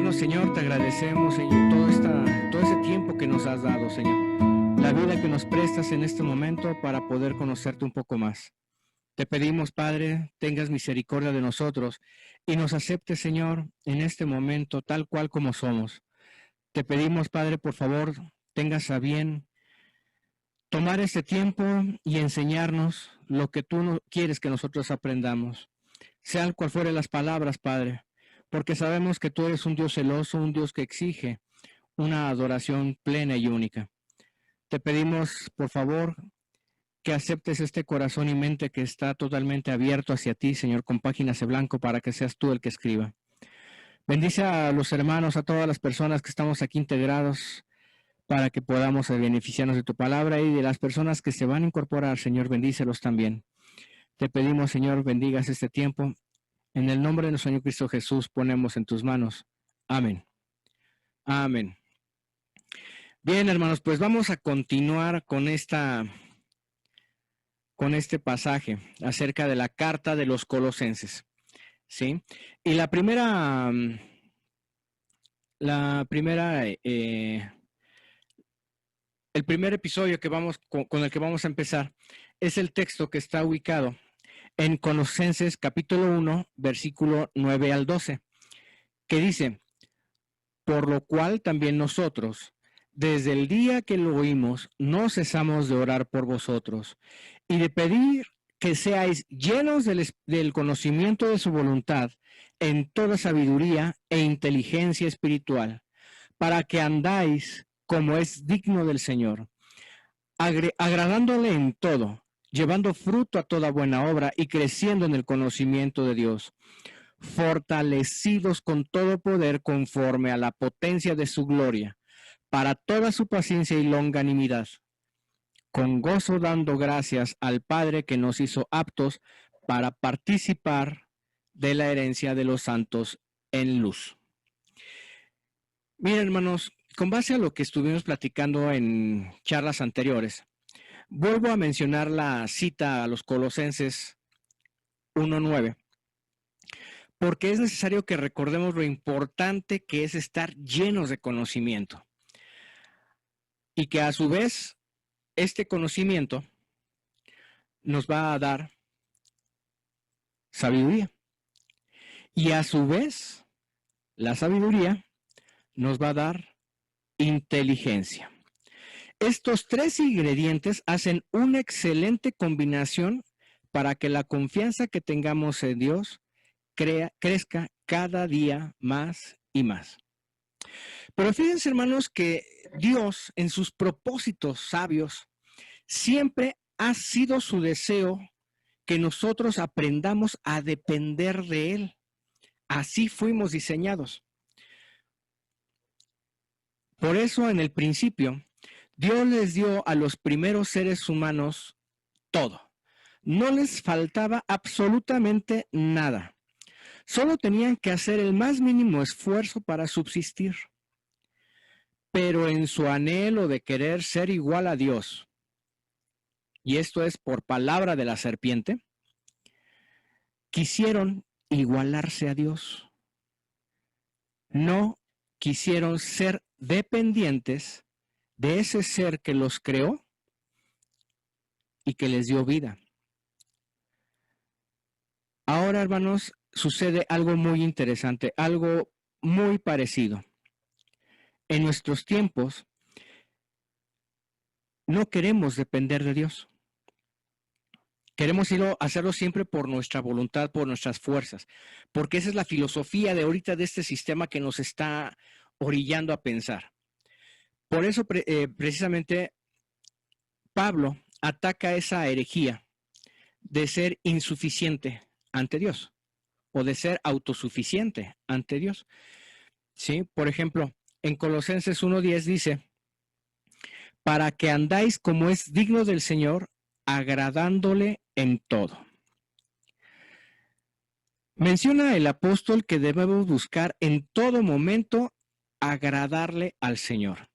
Bueno, Señor, te agradecemos, Señor, todo ese tiempo que nos has dado, Señor. La vida que nos prestas en este momento para poder conocerte un poco más. Te pedimos, Padre, tengas misericordia de nosotros y nos aceptes, Señor, en este momento tal cual como somos. Te pedimos, Padre, por favor, tengas a bien tomar este tiempo y enseñarnos lo que tú quieres que nosotros aprendamos. Sean cual fueren las palabras, Padre, porque sabemos que tú eres un Dios celoso, un Dios que exige una adoración plena y única. Te pedimos, por favor, que aceptes este corazón y mente que está totalmente abierto hacia ti, Señor, con páginas de blanco, para que seas tú el que escriba. Bendice a los hermanos, a todas las personas que estamos aquí integrados, para que podamos beneficiarnos de tu palabra, y de las personas que se van a incorporar, Señor, bendícelos también. Te pedimos, Señor, bendigas este tiempo. En el nombre de nuestro Señor Cristo Jesús ponemos en tus manos. Amén. Amén. Bien, hermanos, pues vamos a continuar con este pasaje acerca de la carta de los Colosenses, ¿sí? Y el primer episodio con el que vamos a empezar es el texto que está ubicado en Colosenses capítulo 1, versículo 9 al 12, que dice: por lo cual también nosotros, desde el día que lo oímos, no cesamos de orar por vosotros y de pedir que seáis llenos del conocimiento de su voluntad en toda sabiduría e inteligencia espiritual, para que andáis como es digno del Señor, agradándole en todo, llevando fruto a toda buena obra y creciendo en el conocimiento de Dios, fortalecidos con todo poder conforme a la potencia de su gloria, para toda su paciencia y longanimidad, con gozo dando gracias al Padre que nos hizo aptos para participar de la herencia de los santos en luz. Miren, hermanos, con base a lo que estuvimos platicando en charlas anteriores, vuelvo a mencionar la cita a los Colosenses 1:9, porque es necesario que recordemos lo importante que es estar llenos de conocimiento, y que a su vez este conocimiento nos va a dar sabiduría, y a su vez la sabiduría nos va a dar inteligencia. Estos tres ingredientes hacen una excelente combinación para que la confianza que tengamos en Dios crezca cada día más y más. Pero fíjense, hermanos, que Dios, en sus propósitos sabios, siempre ha sido su deseo que nosotros aprendamos a depender de Él. Así fuimos diseñados. Por eso, en el principio, Dios les dio a los primeros seres humanos todo. No les faltaba absolutamente nada. Solo tenían que hacer el más mínimo esfuerzo para subsistir. Pero en su anhelo de querer ser igual a Dios, y esto es por palabra de la serpiente, quisieron igualarse a Dios. No quisieron ser dependientes de ese ser que los creó y que les dio vida. Ahora, hermanos, sucede algo muy interesante, algo muy parecido. En nuestros tiempos, no queremos depender de Dios. Queremos hacerlo siempre por nuestra voluntad, por nuestras fuerzas, porque esa es la filosofía de ahorita de este sistema que nos está orillando a pensar. Por eso, precisamente, Pablo ataca esa herejía de ser insuficiente ante Dios o de ser autosuficiente ante Dios. ¿Sí? Por ejemplo, en Colosenses 1:10 dice: para que andáis como es digno del Señor, agradándole en todo. Menciona el apóstol que debemos buscar en todo momento agradarle al Señor,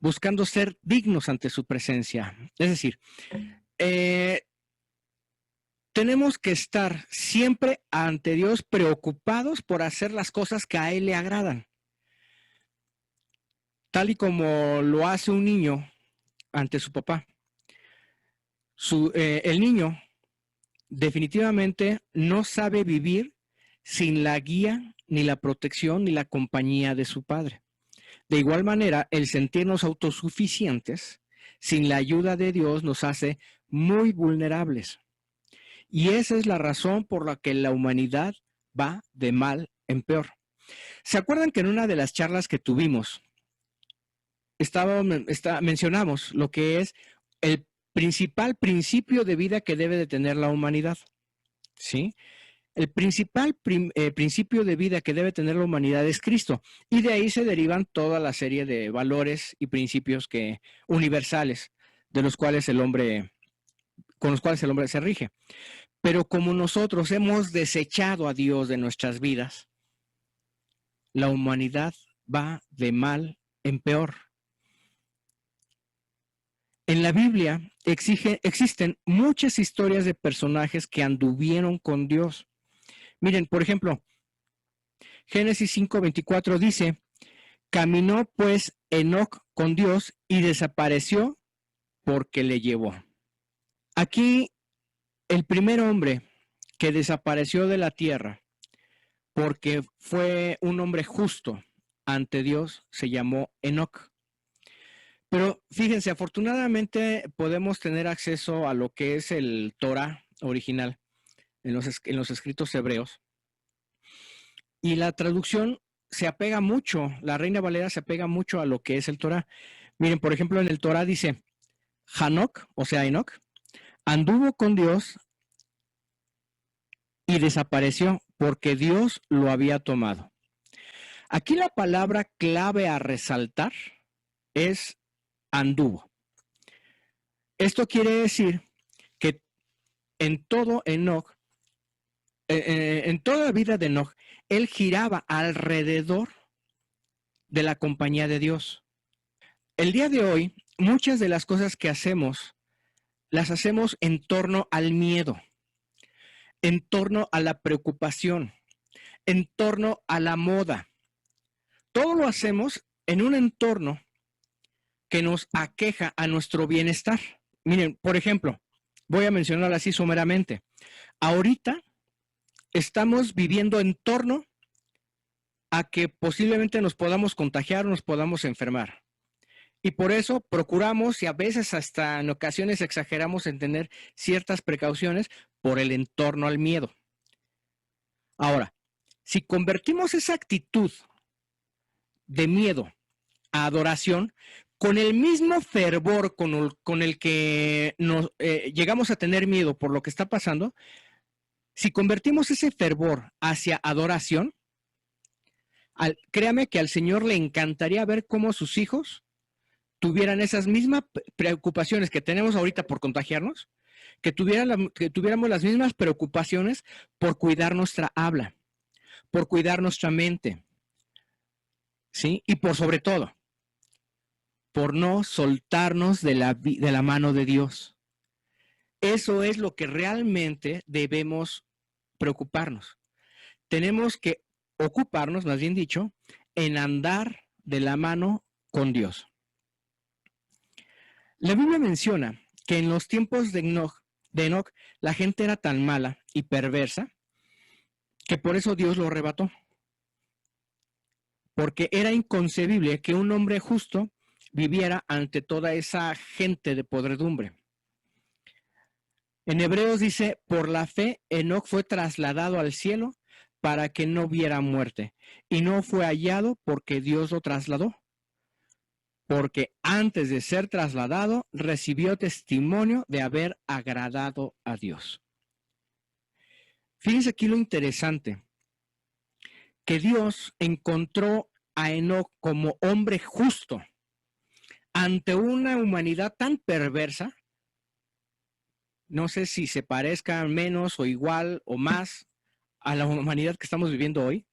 buscando ser dignos ante su presencia. Es decir, tenemos que estar siempre ante Dios preocupados por hacer las cosas que a Él le agradan. tal y como lo hace un niño ante su papá. El niño definitivamente no sabe vivir sin la guía, ni la protección, ni la compañía de su padre. De igual manera, el sentirnos autosuficientes sin la ayuda de Dios nos hace muy vulnerables. Y esa es la razón por la que la humanidad va de mal en peor. ¿Se acuerdan que en una de las charlas que tuvimos mencionamos lo que es el principal principio de vida que debe de tener la humanidad? ¿Sí? El principal principio de vida que debe tener la humanidad es Cristo, y de ahí se derivan toda la serie de valores y principios universales con los cuales el hombre se rige. Pero como nosotros hemos desechado a Dios de nuestras vidas, la humanidad va de mal en peor. En la Biblia existen muchas historias de personajes que anduvieron con Dios. Miren, por ejemplo, Génesis 5:24 dice: caminó pues Enoc con Dios y desapareció porque le llevó. Aquí el primer hombre que desapareció de la tierra porque fue un hombre justo ante Dios se llamó Enoc. Pero fíjense, afortunadamente podemos tener acceso a lo que es el Torah original en los escritos hebreos. Y la traducción se apega mucho, la Reina Valera se apega mucho a lo que es el Torah. Miren, por ejemplo, en el Torah dice: Hanoc, o sea, Enoc, anduvo con Dios y desapareció porque Dios lo había tomado. Aquí la palabra clave a resaltar es anduvo. Esto quiere decir que en todo Enoc, en toda la vida de Enoc, él giraba alrededor de la compañía de Dios. El día de hoy, muchas de las cosas que hacemos, las hacemos en torno al miedo, en torno a la preocupación, en torno a la moda. Todo lo hacemos en un entorno que nos aqueja a nuestro bienestar. Miren, por ejemplo, voy a mencionar así someramente. Ahorita estamos viviendo en torno a que posiblemente nos podamos contagiar o nos podamos enfermar. Y por eso procuramos, y a veces hasta en ocasiones exageramos en tener ciertas precauciones por el entorno al miedo. Ahora, si convertimos esa actitud de miedo a adoración, con el mismo fervor con el que nos llegamos a tener miedo por lo que está pasando, si convertimos ese fervor hacia adoración, créame que al Señor le encantaría ver cómo sus hijos tuvieran esas mismas preocupaciones que tenemos ahorita por contagiarnos, que tuviéramos las mismas preocupaciones por cuidar nuestra habla, por cuidar nuestra mente, ¿sí? Y por sobre todo, por no soltarnos de la mano de Dios. Eso es lo que realmente debemos preocuparnos. Tenemos que ocuparnos, más bien dicho, en andar de la mano con Dios. La Biblia menciona que en los tiempos de Enoc, la gente era tan mala y perversa que por eso Dios lo arrebató. Porque era inconcebible que un hombre justo viviera ante toda esa gente de podredumbre. En Hebreos dice: por la fe Enoc fue trasladado al cielo para que no viera muerte, y no fue hallado porque Dios lo trasladó. Porque antes de ser trasladado, recibió testimonio de haber agradado a Dios. Fíjense aquí lo interesante, que Dios encontró a Enoc como hombre justo ante una humanidad tan perversa. No sé si se parezca menos o igual o más a la humanidad que estamos viviendo hoy,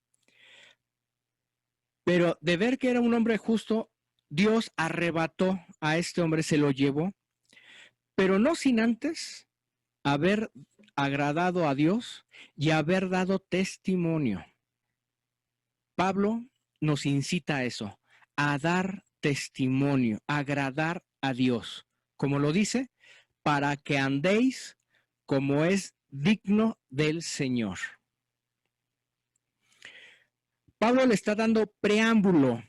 pero de ver que era un hombre justo, Dios arrebató a este hombre, se lo llevó, pero no sin antes haber agradado a Dios y haber dado testimonio. Pablo nos incita a eso, a dar testimonio, agradar a Dios. Como lo dice, para que andéis como es digno del Señor. Pablo le está dando preámbulo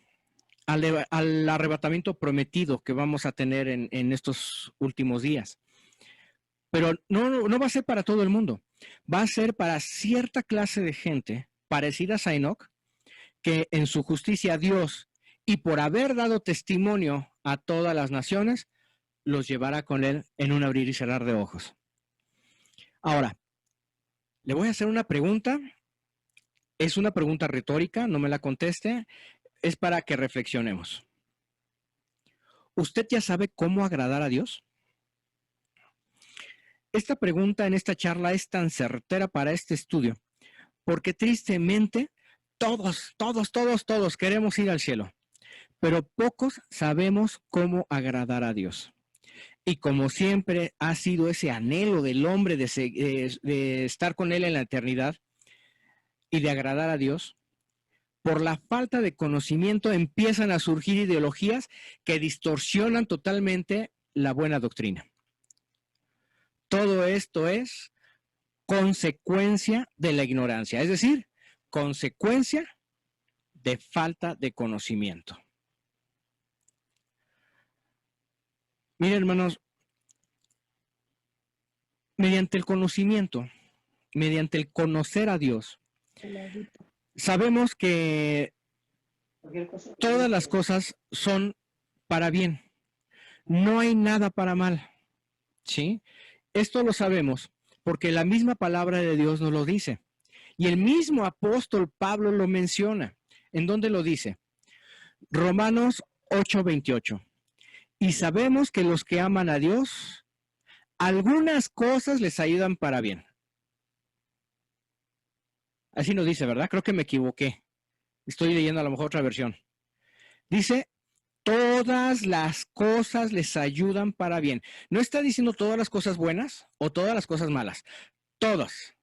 al arrebatamiento prometido que vamos a tener en estos últimos días. Pero no va a ser para todo el mundo. Va a ser para cierta clase de gente parecida a Enoc, que en su justicia a Dios y por haber dado testimonio a todas las naciones, los llevará con él en un abrir y cerrar de ojos. Ahora, le voy a hacer una pregunta. Es una pregunta retórica, no me la conteste. Es para que reflexionemos. ¿Usted ya sabe cómo agradar a Dios? Esta pregunta en esta charla es tan certera para este estudio, porque tristemente todos queremos ir al cielo, pero pocos sabemos cómo agradar a Dios. Y como siempre ha sido ese anhelo del hombre de estar con Él en la eternidad y de agradar a Dios, por la falta de conocimiento empiezan a surgir ideologías que distorsionan totalmente la buena doctrina. Todo esto es consecuencia de la ignorancia, es decir, consecuencia de falta de conocimiento. Miren, hermanos, mediante el conocimiento, mediante el conocer a Dios, sabemos que todas las cosas son para bien. No hay nada para mal, ¿sí? Esto lo sabemos porque la misma palabra de Dios nos lo dice. Y el mismo apóstol Pablo lo menciona. ¿En dónde lo dice? Romanos 8:28. Y sabemos que los que aman a Dios, algunas cosas les ayudan para bien. Así nos dice, ¿verdad? Creo que me equivoqué. Estoy leyendo a lo mejor otra versión. Dice, todas las cosas les ayudan para bien. No está diciendo todas las cosas buenas o todas las cosas malas. Todas.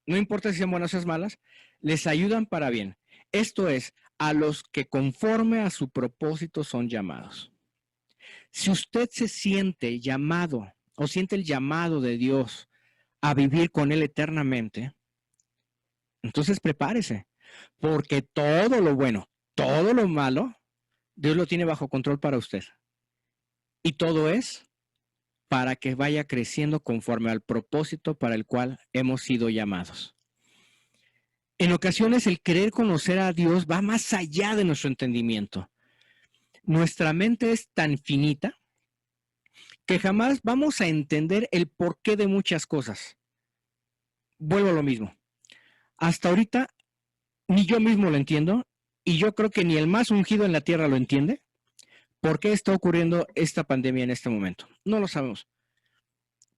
No importa si son buenas o malas, les ayudan para bien. Esto es, a los que conforme a su propósito son llamados. Si usted se siente llamado o siente el llamado de Dios a vivir con Él eternamente, entonces prepárese, porque todo lo bueno, todo lo malo, Dios lo tiene bajo control para usted. Y todo es para que vaya creciendo conforme al propósito para el cual hemos sido llamados. En ocasiones el querer conocer a Dios va más allá de nuestro entendimiento. Nuestra mente es tan finita que jamás vamos a entender el porqué de muchas cosas. Vuelvo a lo mismo. Hasta ahorita ni yo mismo lo entiendo y yo creo que ni el más ungido en la tierra lo entiende. ¿Por qué está ocurriendo esta pandemia en este momento? No lo sabemos.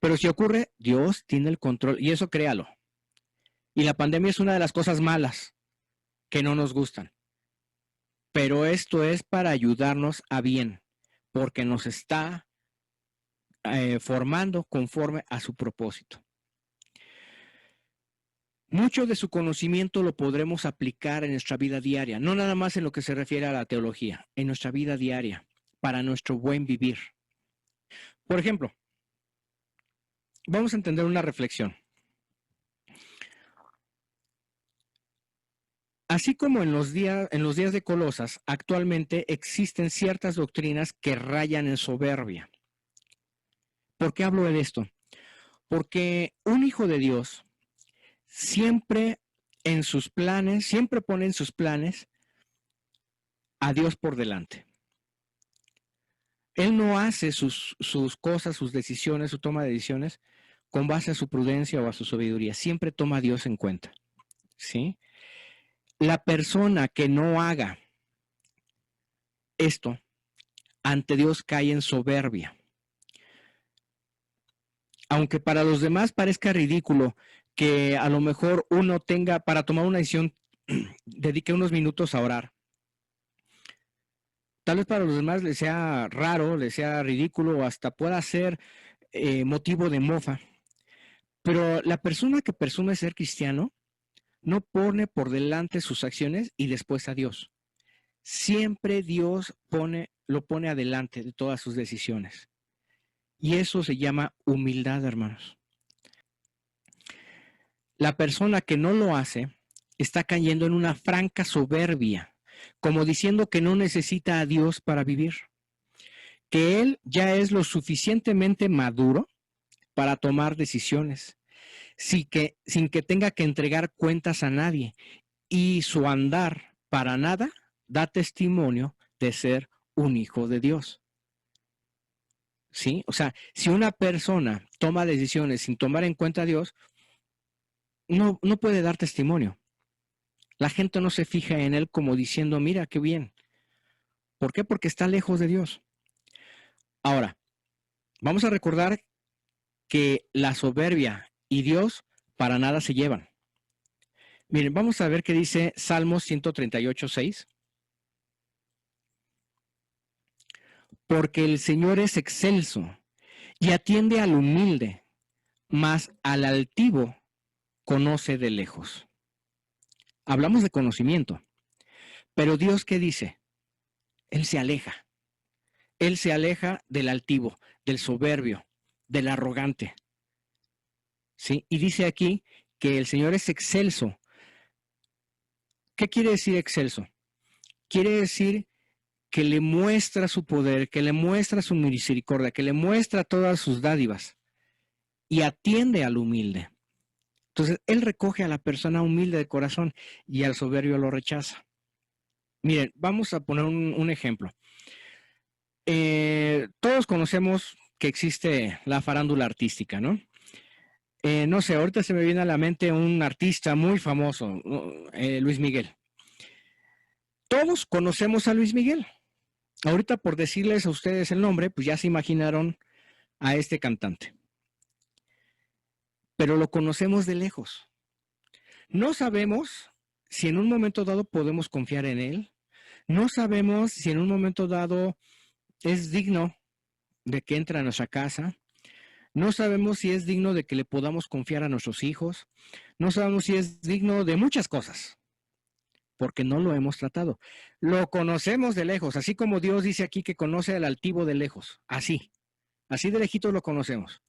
Pero si ocurre, Dios tiene el control y eso créalo. Y la pandemia es una de las cosas malas que no nos gustan. Pero esto es para ayudarnos a bien, porque nos está formando conforme a su propósito. Mucho de su conocimiento lo podremos aplicar en nuestra vida diaria, no nada más en lo que se refiere a la teología, en nuestra vida diaria, para nuestro buen vivir. Por ejemplo, vamos a entender una reflexión. Así como en los días de Colosas, actualmente existen ciertas doctrinas que rayan en soberbia. ¿Por qué hablo de esto? Porque un hijo de Dios siempre en sus planes, siempre pone en sus planes a Dios por delante. Él no hace sus cosas, sus decisiones, su toma de decisiones con base a su prudencia o a su sabiduría. Siempre toma a Dios en cuenta, ¿sí? La persona que no haga esto ante Dios cae en soberbia. Aunque para los demás parezca ridículo que a lo mejor uno tenga, para tomar una decisión, dedique unos minutos a orar. Tal vez para los demás les sea raro, les sea ridículo o hasta pueda ser motivo de mofa. Pero la persona que presume ser cristiano no pone por delante sus acciones y después a Dios. Siempre Dios lo pone adelante de todas sus decisiones. Y eso se llama humildad, hermanos. La persona que no lo hace está cayendo en una franca soberbia, como diciendo que no necesita a Dios para vivir, que él ya es lo suficientemente maduro para tomar decisiones, sin que tenga que entregar cuentas a nadie, y su andar para nada da testimonio de ser un hijo de Dios. ¿Sí? O sea, si una persona toma decisiones sin tomar en cuenta a Dios, no puede dar testimonio. La gente no se fija en él como diciendo, mira, qué bien. ¿Por qué? Porque está lejos de Dios. Ahora, vamos a recordar que la soberbia y Dios para nada se llevan. Miren, vamos a ver qué dice Salmos 138:6. Porque el Señor es excelso y atiende al humilde, mas al altivo conoce de lejos. Hablamos de conocimiento, pero Dios, ¿qué dice? Él se aleja. Él se aleja del altivo, del soberbio, del arrogante. ¿Sí? Y dice aquí que el Señor es excelso. ¿Qué quiere decir excelso? Quiere decir que le muestra su poder, que le muestra su misericordia, que le muestra todas sus dádivas y atiende al humilde. Entonces, Él recoge a la persona humilde de corazón y al soberbio lo rechaza. Miren, vamos a poner un ejemplo. Todos conocemos que existe la farándula artística, ¿no? No sé, ahorita se me viene a la mente un artista muy famoso, Luis Miguel. Todos conocemos a Luis Miguel. Ahorita por decirles a ustedes el nombre, pues ya se imaginaron a este cantante. Pero lo conocemos de lejos. No sabemos si en un momento dado podemos confiar en él. No sabemos si en un momento dado es digno de que entre a nuestra casa. No sabemos si es digno de que le podamos confiar a nuestros hijos. No sabemos si es digno de muchas cosas, porque no lo hemos tratado. Lo conocemos de lejos, así como Dios dice aquí que conoce al altivo de lejos. Así de lejitos lo conocemos.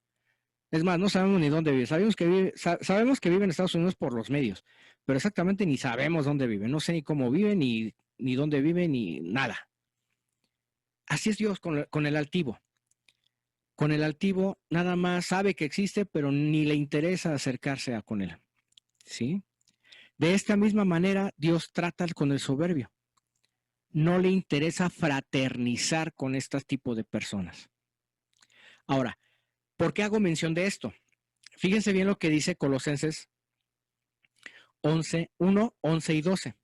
Es más, no sabemos ni dónde vive. Sabemos que vive en Estados Unidos por los medios, pero exactamente ni sabemos dónde vive. No sé ni cómo vive, ni dónde vive, ni nada. Así es Dios con el altivo. Con el altivo nada más sabe que existe, pero ni le interesa acercarse con él. ¿Sí? De esta misma manera, Dios trata con el soberbio. No le interesa fraternizar con este tipo de personas. Ahora, ¿por qué hago mención de esto? Fíjense bien lo que dice Colosenses 1, 11 y 12.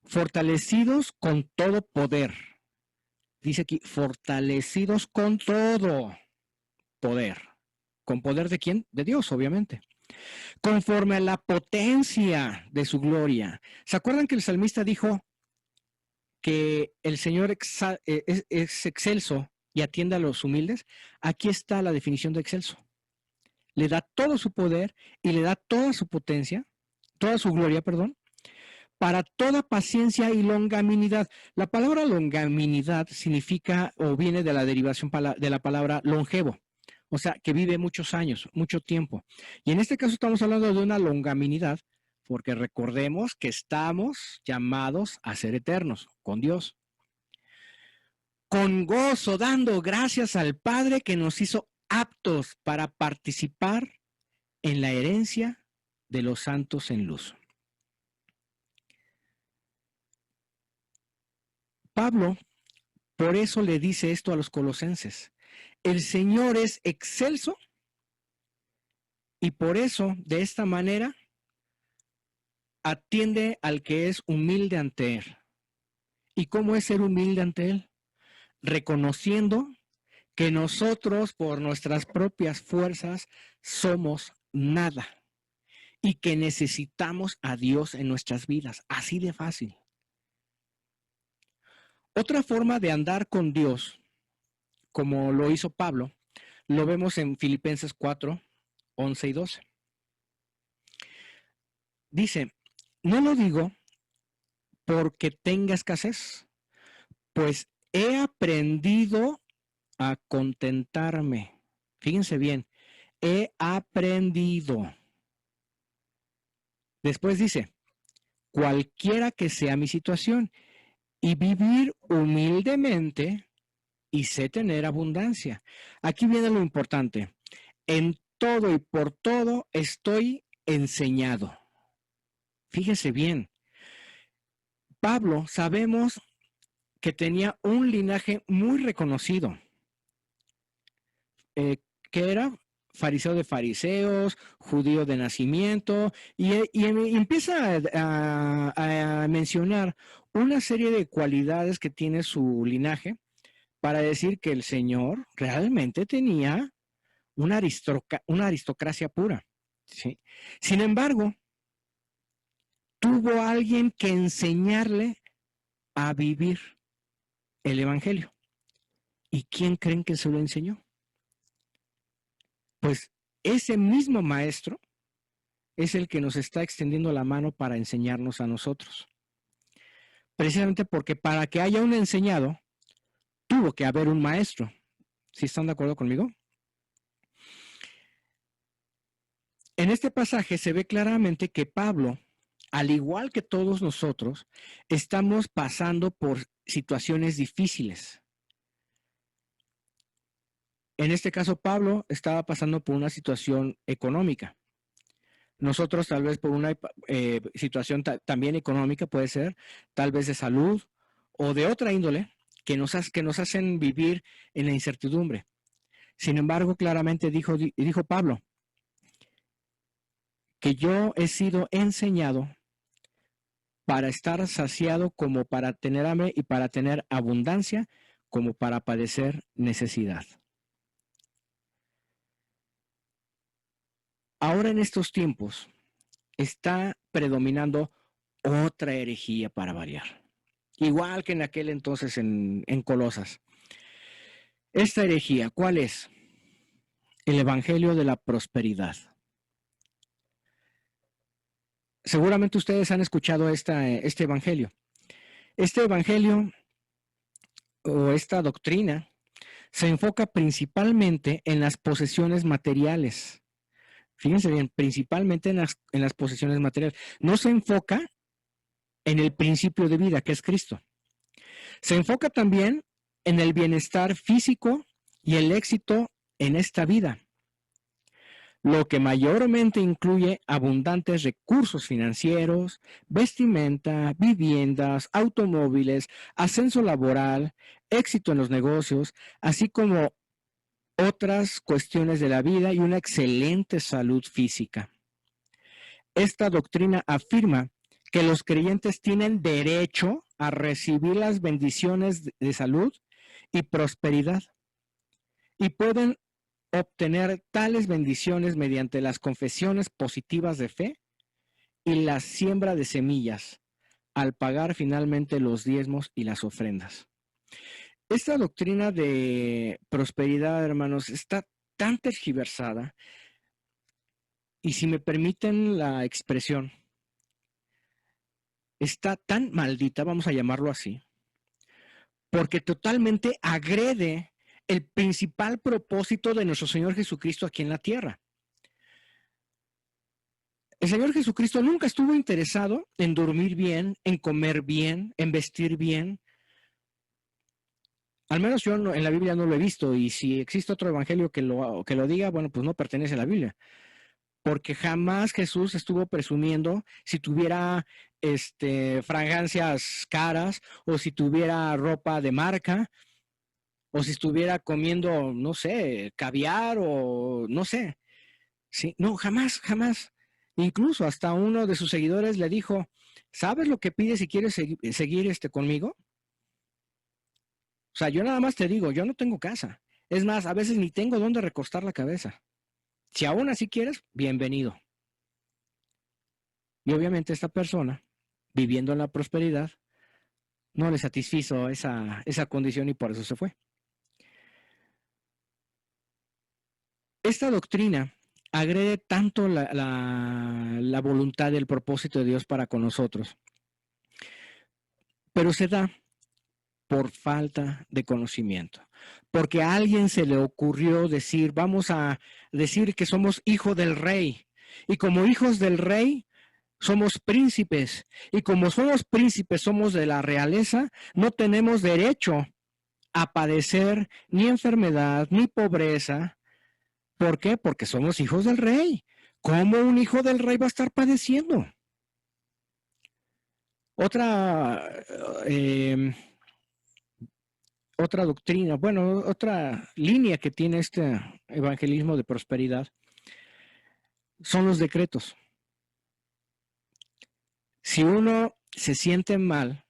Fortalecidos con todo poder. Dice aquí, fortalecidos con todo poder. ¿Con poder de quién? De Dios, obviamente. Conforme a la potencia de su gloria. ¿Se acuerdan que el salmista dijo que el Señor es excelso y atiende a los humildes? Aquí está la definición de excelso. Le da todo su poder y le da toda su potencia, toda su gloria, perdón, para toda paciencia y longanimidad. La palabra longanimidad significa o viene de la derivación de la palabra longevo, o sea, que vive muchos años, mucho tiempo. Y en este caso estamos hablando de una longanimidad, porque recordemos que estamos llamados a ser eternos con Dios. Con gozo, dando gracias al Padre que nos hizo aptos para participar en la herencia de los santos en luz. Pablo, por eso le dice esto a los colosenses. El Señor es excelso y por eso, de esta manera, atiende al que es humilde ante Él. ¿Y cómo es ser humilde ante Él? Reconociendo que nosotros, por nuestras propias fuerzas, somos nada y que necesitamos a Dios en nuestras vidas. Así de fácil. Otra forma de andar con Dios, como lo hizo Pablo, lo vemos en Filipenses 4, 11 y 12. Dice, no lo digo porque tenga escasez, pues he aprendido a contentarme. Fíjense bien, he aprendido. Después dice, cualquiera que sea mi situación, y vivir humildemente y sé tener abundancia. Aquí viene lo importante. En todo y por todo estoy enseñado. Fíjese bien, Pablo sabemos que tenía un linaje muy reconocido, que era fariseo de fariseos, judío de nacimiento, y empieza a mencionar una serie de cualidades que tiene su linaje para decir que el Señor realmente tenía una aristocracia pura. ¿Sí? Sin embargo, tuvo alguien que enseñarle a vivir el Evangelio. ¿Y quién creen que se lo enseñó? Pues ese mismo maestro es el que nos está extendiendo la mano para enseñarnos a nosotros. Precisamente porque para que haya un enseñado, tuvo que haber un maestro. ¿Sí están de acuerdo conmigo? En este pasaje se ve claramente que Pablo, al igual que todos nosotros, estamos pasando por situaciones difíciles. En este caso, Pablo estaba pasando por una situación económica. Nosotros tal vez por una situación también económica, puede ser, tal vez de salud o de otra índole, que nos hacen vivir en la incertidumbre. Sin embargo, claramente dijo Pablo, que yo he sido enseñado para estar saciado como para tener hambre y para tener abundancia como para padecer necesidad. Ahora en estos tiempos está predominando otra herejía para variar, igual que en aquel entonces en Colosas. Esta herejía, ¿cuál es? El evangelio de la prosperidad. Seguramente ustedes han escuchado este evangelio. Este evangelio o esta doctrina se enfoca principalmente en las posesiones materiales. Fíjense bien, principalmente en las posesiones materiales. No se enfoca en el principio de vida, que es Cristo. Se enfoca también en el bienestar físico y el éxito en esta vida, lo que mayormente incluye abundantes recursos financieros, vestimenta, viviendas, automóviles, ascenso laboral, éxito en los negocios, así como otras cuestiones de la vida y una excelente salud física. Esta doctrina afirma que los creyentes tienen derecho a recibir las bendiciones de salud y prosperidad y pueden obtener tales bendiciones mediante las confesiones positivas de fe y la siembra de semillas al pagar finalmente los diezmos y las ofrendas. Esta doctrina de prosperidad, hermanos, está tan tergiversada y, si me permiten la expresión, está tan maldita, vamos a llamarlo así, porque totalmente agrede el principal propósito de nuestro Señor Jesucristo aquí en la tierra. El Señor Jesucristo nunca estuvo interesado en dormir bien, en comer bien, en vestir bien. Al menos yo en la Biblia no lo he visto, y si existe otro evangelio que lo diga, bueno, pues no pertenece a la Biblia. Porque jamás Jesús estuvo presumiendo si tuviera fragancias caras, o si tuviera ropa de marca, o si estuviera comiendo, no sé, caviar, o no sé. Sí, no, jamás, jamás. Incluso hasta uno de sus seguidores le dijo, ¿sabes lo que pides si quieres seguir conmigo? O sea, yo nada más te digo, yo no tengo casa. Es más, a veces ni tengo dónde recostar la cabeza. Si aún así quieres, bienvenido. Y obviamente esta persona, viviendo en la prosperidad, no le satisfizo esa condición y por eso se fue. Esta doctrina agrede tanto la voluntad y el propósito de Dios para con nosotros, pero se da por falta de conocimiento. Porque a alguien se le ocurrió decir, vamos a decir que somos hijos del rey. Y como hijos del rey, somos príncipes. Y como somos príncipes, somos de la realeza, no tenemos derecho a padecer ni enfermedad, ni pobreza. ¿Por qué? Porque somos hijos del rey. ¿Cómo un hijo del rey va a estar padeciendo? Otra doctrina, bueno, otra línea que tiene este evangelismo de prosperidad son los decretos. Si uno se siente mal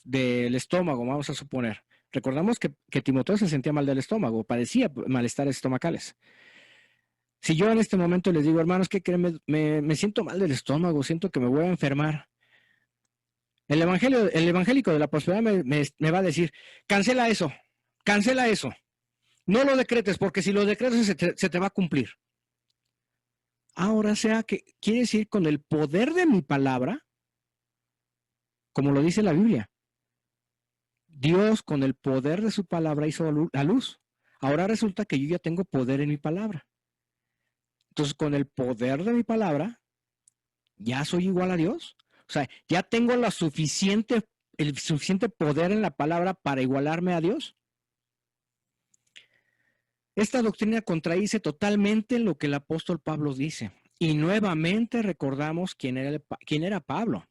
del estómago, vamos a suponer, recordamos que Timoteo se sentía mal del estómago, padecía malestares estomacales. Si yo en este momento les digo, hermanos, ¿qué creen? Me siento mal del estómago, siento que me voy a enfermar. El evangélico de la prosperidad me va a decir, cancela eso, no lo decretes, porque si lo decretas se te va a cumplir. Ahora sea que quiere decir con el poder de mi palabra, como lo dice la Biblia, Dios con el poder de su palabra hizo la luz. Ahora resulta que yo ya tengo poder en mi palabra. Entonces, con el poder de mi palabra, ya soy igual a Dios. O sea, ya tengo el suficiente poder en la palabra para igualarme a Dios. Esta doctrina contradice totalmente lo que el apóstol Pablo dice. Y nuevamente recordamos quién era Pablo.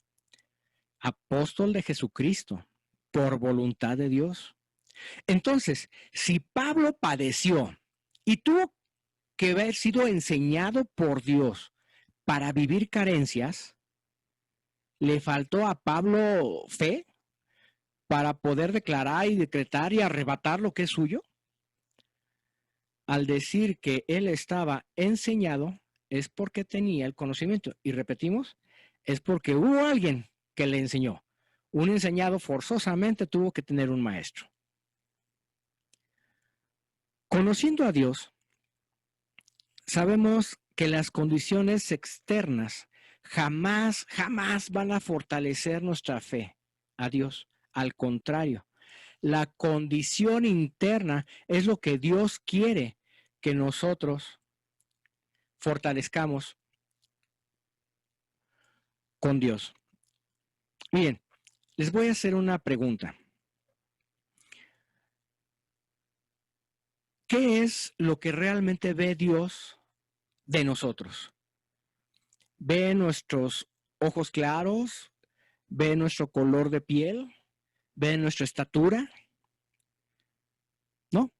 Apóstol de Jesucristo, por voluntad de Dios. Entonces, si Pablo padeció y tuvo que haber sido enseñado por Dios para vivir carencias, ¿le faltó a Pablo fe para poder declarar y decretar y arrebatar lo que es suyo? Al decir que él estaba enseñado, es porque tenía el conocimiento. Y repetimos, es porque hubo alguien que le enseñó. Un enseñado forzosamente tuvo que tener un maestro. Conociendo a Dios, sabemos que las condiciones externas jamás van a fortalecer nuestra fe a Dios. Al contrario, la condición interna es lo que Dios quiere que nosotros fortalezcamos con Dios. Miren, les voy a hacer una pregunta. ¿Qué es lo que realmente ve Dios de nosotros? ¿Ve nuestros ojos claros? ¿Ve nuestro color de piel? ¿Ve nuestra estatura? No.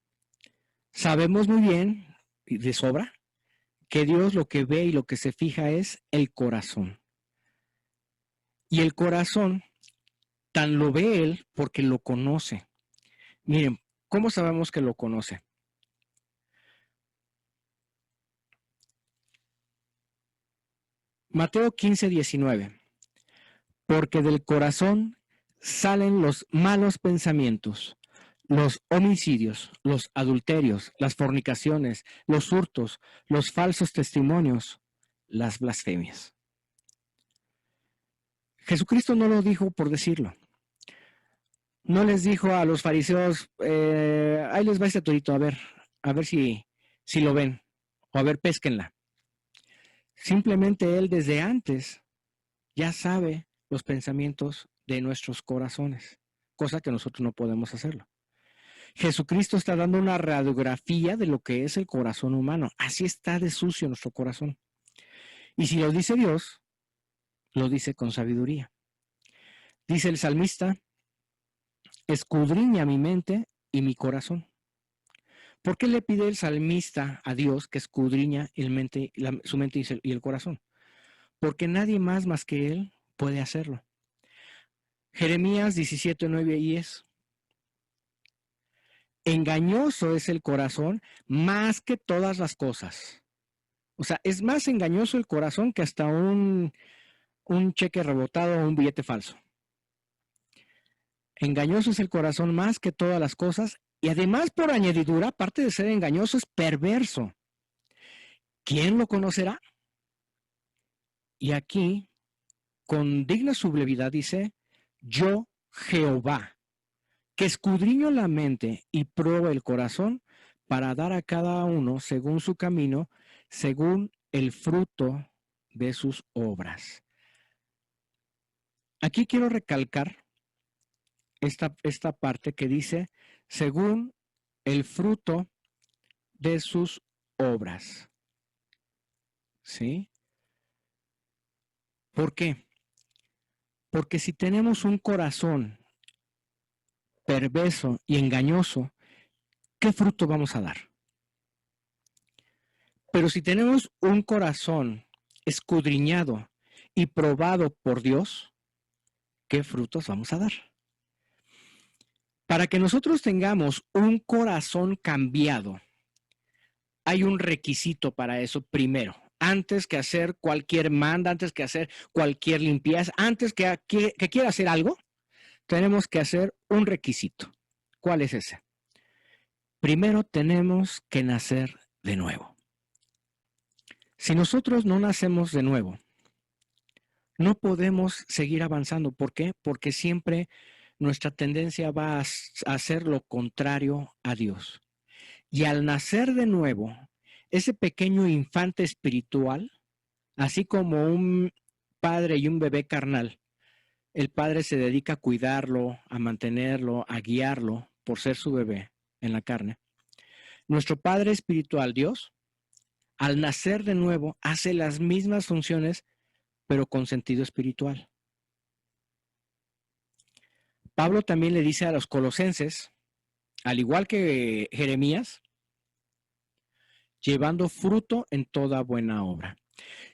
Sabemos muy bien, y de sobra, que Dios lo que ve y lo que se fija es el corazón. Y el corazón tan lo ve Él porque lo conoce. Miren, ¿cómo sabemos que lo conoce? Mateo 15:19. Porque del corazón salen los malos pensamientos, los homicidios, los adulterios, las fornicaciones, los hurtos, los falsos testimonios, las blasfemias. Jesucristo no lo dijo por decirlo. No les dijo a los fariseos, ahí les va este torito, a ver si lo ven, o a ver, pésquenla. Simplemente Él desde antes ya sabe los pensamientos de nuestros corazones, cosa que nosotros no podemos hacerlo. Jesucristo está dando una radiografía de lo que es el corazón humano. Así está de sucio nuestro corazón. Y si lo dice Dios, lo dice con sabiduría. Dice el salmista, escudriña mi mente y mi corazón. ¿Por qué le pide el salmista a Dios que escudriña su mente y el corazón? Porque nadie más que Él puede hacerlo. Jeremías 17:9 y 10. Engañoso es el corazón más que todas las cosas. O sea, es más engañoso el corazón que hasta un cheque rebotado o un billete falso. Engañoso es el corazón más que todas las cosas y además por añadidura, aparte de ser engañoso, es perverso. ¿Quién lo conocerá? Y aquí, con digna sublevidad dice, yo Jehová, que escudriño la mente y prueba el corazón, para dar a cada uno según su camino, según el fruto de sus obras. Aquí quiero recalcar esta parte que dice, según el fruto de sus obras. ¿Sí? ¿Por qué? Porque si tenemos un corazón perverso y engañoso, ¿qué fruto vamos a dar? Pero si tenemos un corazón escudriñado y probado por Dios, ¿qué frutos vamos a dar? Para que nosotros tengamos un corazón cambiado, hay un requisito para eso primero. Antes que hacer cualquier manda, antes que hacer cualquier limpieza, antes que quiera hacer algo, tenemos que hacer un requisito. ¿Cuál es ese? Primero tenemos que nacer de nuevo. Si nosotros no nacemos de nuevo, no podemos seguir avanzando. ¿Por qué? Porque siempre nuestra tendencia va a hacer lo contrario a Dios. Y al nacer de nuevo, ese pequeño infante espiritual, así como un padre y un bebé carnal, el padre se dedica a cuidarlo, a mantenerlo, a guiarlo por ser su bebé en la carne. Nuestro Padre espiritual, Dios, al nacer de nuevo, hace las mismas funciones, pero con sentido espiritual. Pablo también le dice a los colosenses, al igual que Jeremías, llevando fruto en toda buena obra.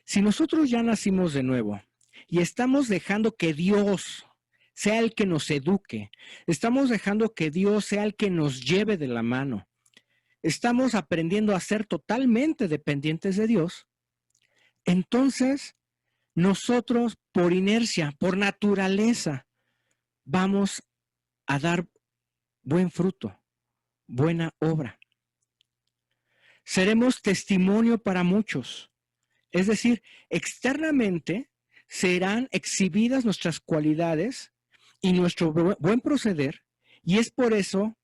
Si nosotros ya nacimos de nuevo y estamos dejando que Dios sea el que nos eduque, estamos dejando que Dios sea el que nos lleve de la mano, estamos aprendiendo a ser totalmente dependientes de Dios, entonces nosotros por inercia, por naturaleza, vamos a dar buen fruto, buena obra. Seremos testimonio para muchos. Es decir, externamente serán exhibidas nuestras cualidades y nuestro buen proceder, y es por eso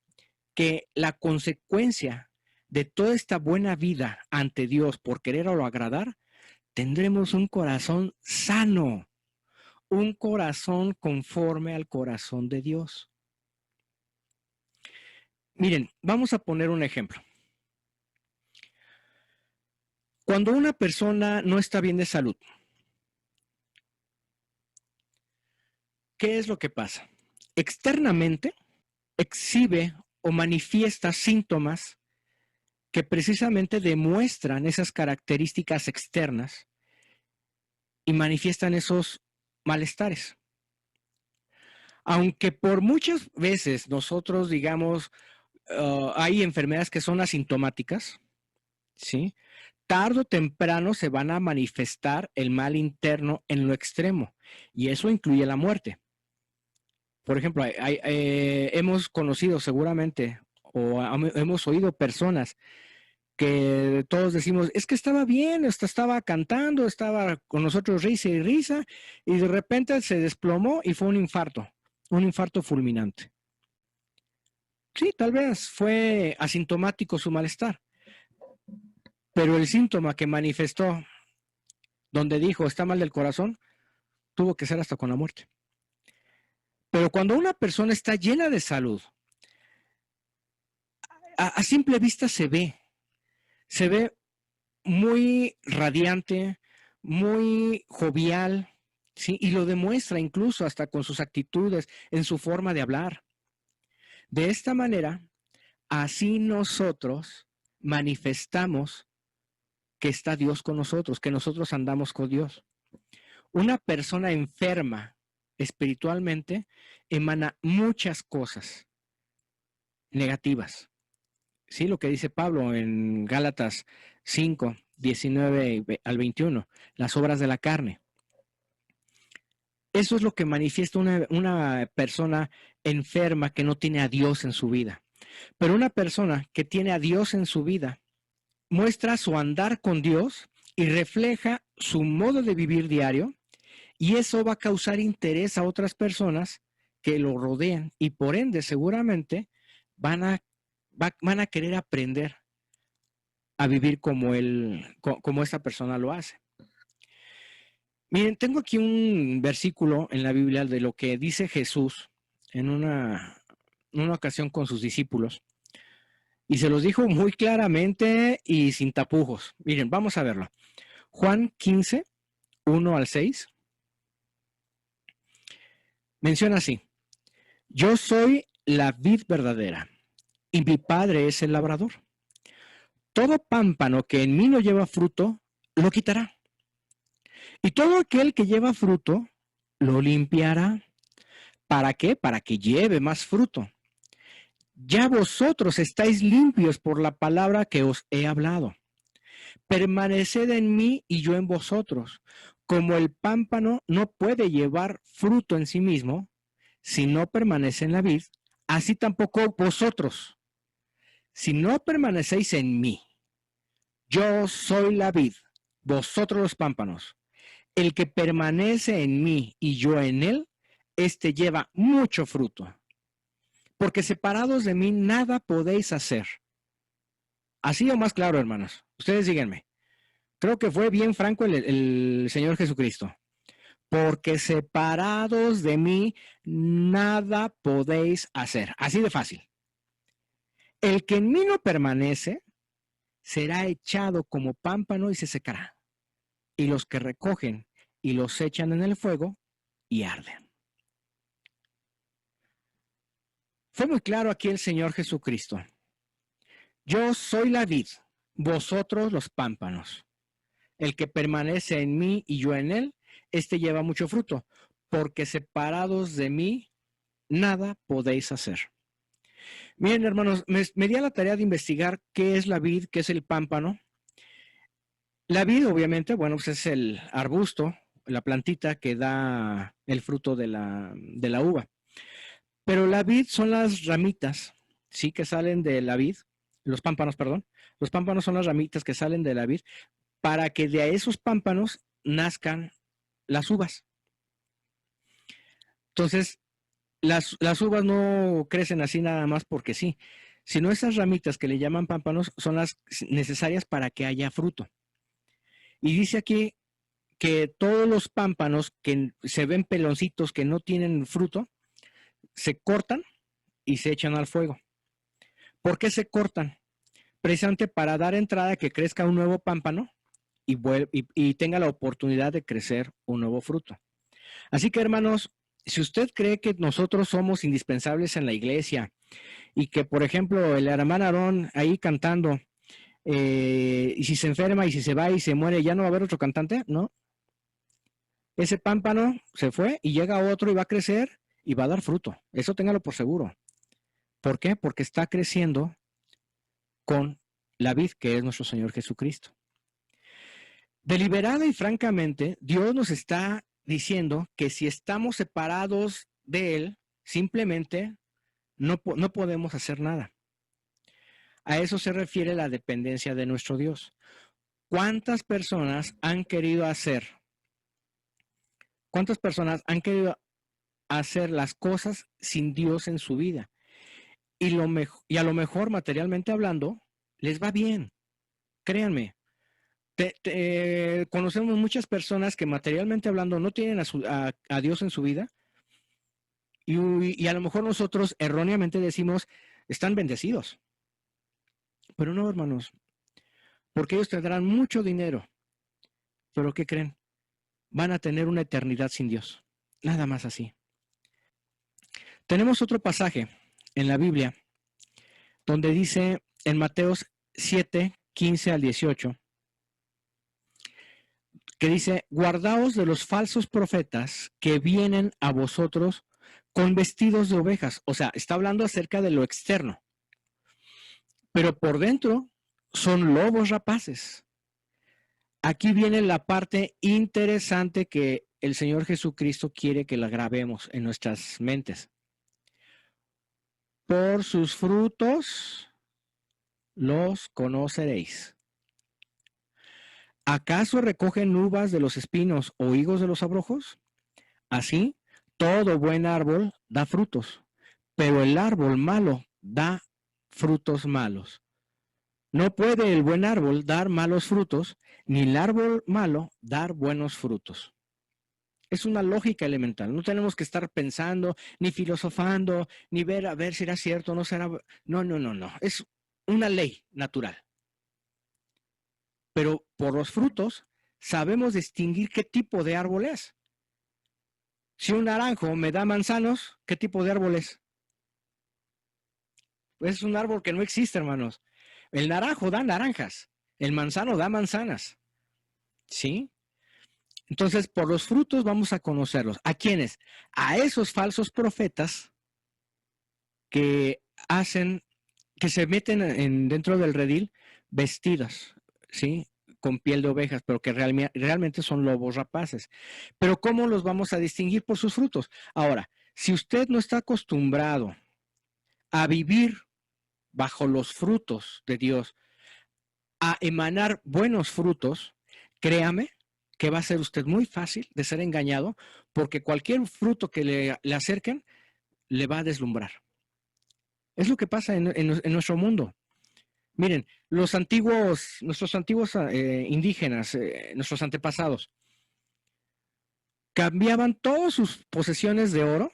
que la consecuencia de toda esta buena vida ante Dios por querer o agradar, tendremos un corazón sano, un corazón conforme al corazón de Dios. Miren, vamos a poner un ejemplo. Cuando una persona no está bien de salud, ¿qué es lo que pasa? Externamente exhibe o manifiesta síntomas que precisamente demuestran esas características externas y manifiestan esos malestares. Aunque por muchas veces nosotros digamos, hay enfermedades que son asintomáticas, ¿sí? Tarde o temprano se van a manifestar el mal interno en lo extremo, y eso incluye la muerte. Por ejemplo, hemos conocido seguramente o hemos oído personas que todos decimos, es que estaba bien, estaba cantando, estaba con nosotros risa y risa, y de repente se desplomó y fue un infarto fulminante. Sí, tal vez fue asintomático su malestar, pero el síntoma que manifestó, donde dijo está mal del corazón, tuvo que ser hasta con la muerte. Pero cuando una persona está llena de salud, a simple vista se ve muy radiante, muy jovial, ¿sí? Y lo demuestra incluso hasta con sus actitudes, en su forma de hablar. De esta manera, así nosotros manifestamos que está Dios con nosotros, que nosotros andamos con Dios. Una persona enferma espiritualmente emana muchas cosas negativas. Sí, lo que dice Pablo en Gálatas 5, 19 al 21, las obras de la carne. Eso es lo que manifiesta una persona enferma que no tiene a Dios en su vida. Pero una persona que tiene a Dios en su vida muestra su andar con Dios y refleja su modo de vivir diario, y eso va a causar interés a otras personas que lo rodean y por ende seguramente van a querer aprender a vivir como como esa persona lo hace. Miren, tengo aquí un versículo en la Biblia de lo que dice Jesús en una ocasión con sus discípulos. Y se los dijo muy claramente y sin tapujos. Miren, vamos a verlo. Juan 15, 1 al 6. Menciona así: yo soy la vid verdadera y mi Padre es el labrador. Todo pámpano que en mí no lleva fruto, lo quitará. Y todo aquel que lleva fruto, lo limpiará. ¿Para qué? Para que lleve más fruto. Ya vosotros estáis limpios por la palabra que os he hablado. Permaneced en mí y yo en vosotros. Como el pámpano no puede llevar fruto en sí mismo, si no permanece en la vid, así tampoco vosotros. Si no permanecéis en mí, yo soy la vid, vosotros los pámpanos. El que permanece en mí y yo en él, éste lleva mucho fruto. Porque separados de mí nada podéis hacer. Así o más claro, hermanos. Ustedes díganme. Creo que fue bien franco el Señor Jesucristo. Porque separados de mí nada podéis hacer. Así de fácil. El que en mí no permanece será echado como pámpano y se secará. Y los que recogen y los echan en el fuego y arden. Fue muy claro aquí el Señor Jesucristo. Yo soy la vid, vosotros los pámpanos. El que permanece en mí y yo en él, este lleva mucho fruto, porque separados de mí, nada podéis hacer. Miren, hermanos, me di a la tarea de investigar qué es la vid, qué es el pámpano. La vid, obviamente, bueno, pues es el arbusto, la plantita que da el fruto de la uva. Pero la vid son las ramitas, sí, que salen de la vid, los pámpanos, perdón. Los pámpanos son las ramitas que salen de la vid para que de esos pámpanos nazcan las uvas. Entonces, las uvas no crecen así nada más porque sí, sino esas ramitas que le llaman pámpanos son las necesarias para que haya fruto. Y dice aquí que todos los pámpanos que se ven peloncitos que no tienen fruto, se cortan y se echan al fuego. ¿Por qué se cortan? Precisamente para dar entrada a que crezca un nuevo pámpano y tenga la oportunidad de crecer un nuevo fruto. Así que, hermanos, si usted cree que nosotros somos indispensables en la iglesia y que, por ejemplo, el hermano Aarón ahí cantando, y si se enferma y si se va y se muere, ¿ya no va a haber otro cantante? No. Ese pámpano se fue y llega otro y va a crecer y va a dar fruto. Eso téngalo por seguro. ¿Por qué? Porque está creciendo con la vid que es nuestro Señor Jesucristo. Deliberada y francamente, Dios nos está diciendo que si estamos separados de Él, simplemente no podemos hacer nada. A eso se refiere la dependencia de nuestro Dios. ¿Cuántas personas han querido hacer las cosas sin Dios en su vida? Y a lo mejor, materialmente hablando, les va bien. Créanme. Conocemos muchas personas que materialmente hablando no tienen a Dios en su vida y a lo mejor nosotros erróneamente decimos, están bendecidos. Pero no, hermanos, porque ellos tendrán mucho dinero. Pero ¿qué creen? Van a tener una eternidad sin Dios. Nada más así. Tenemos otro pasaje en la Biblia donde dice en Mateos 7, 15 al 18, que dice, guardaos de los falsos profetas que vienen a vosotros con vestidos de ovejas. O sea, está hablando acerca de lo externo. Pero por dentro son lobos rapaces. Aquí viene la parte interesante que el Señor Jesucristo quiere que la grabemos en nuestras mentes. Por sus frutos los conoceréis. ¿Acaso recogen uvas de los espinos o higos de los abrojos? Así, Todo buen árbol da frutos, pero el árbol malo da frutos malos. No puede el buen árbol dar malos frutos, ni el árbol malo dar buenos frutos. Es una lógica elemental. No tenemos que estar pensando, ni filosofando, ni ver a ver si era cierto o no será. No, no, no, no. Es una ley natural. Pero por los frutos sabemos distinguir qué tipo de árbol es. Si un naranjo me da manzanos, ¿qué tipo de árbol es? Es un árbol que no existe, hermanos. El naranjo da naranjas, el manzano da manzanas. ¿Sí? Entonces, por los frutos vamos a conocerlos. ¿A quiénes? A esos falsos profetas que hacen, que se meten dentro del redil vestidas, ¿sí? Con piel de ovejas, pero que realmente son lobos rapaces. Pero ¿cómo los vamos a distinguir? Por sus frutos. Ahora, si usted no está acostumbrado a vivir bajo los frutos de Dios, a emanar buenos frutos, créame que va a ser usted muy fácil de ser engañado, porque cualquier fruto que le acerquen le va a deslumbrar. Es lo que pasa en nuestro mundo. Miren, nuestros antiguos indígenas, nuestros antepasados, cambiaban todas sus posesiones de oro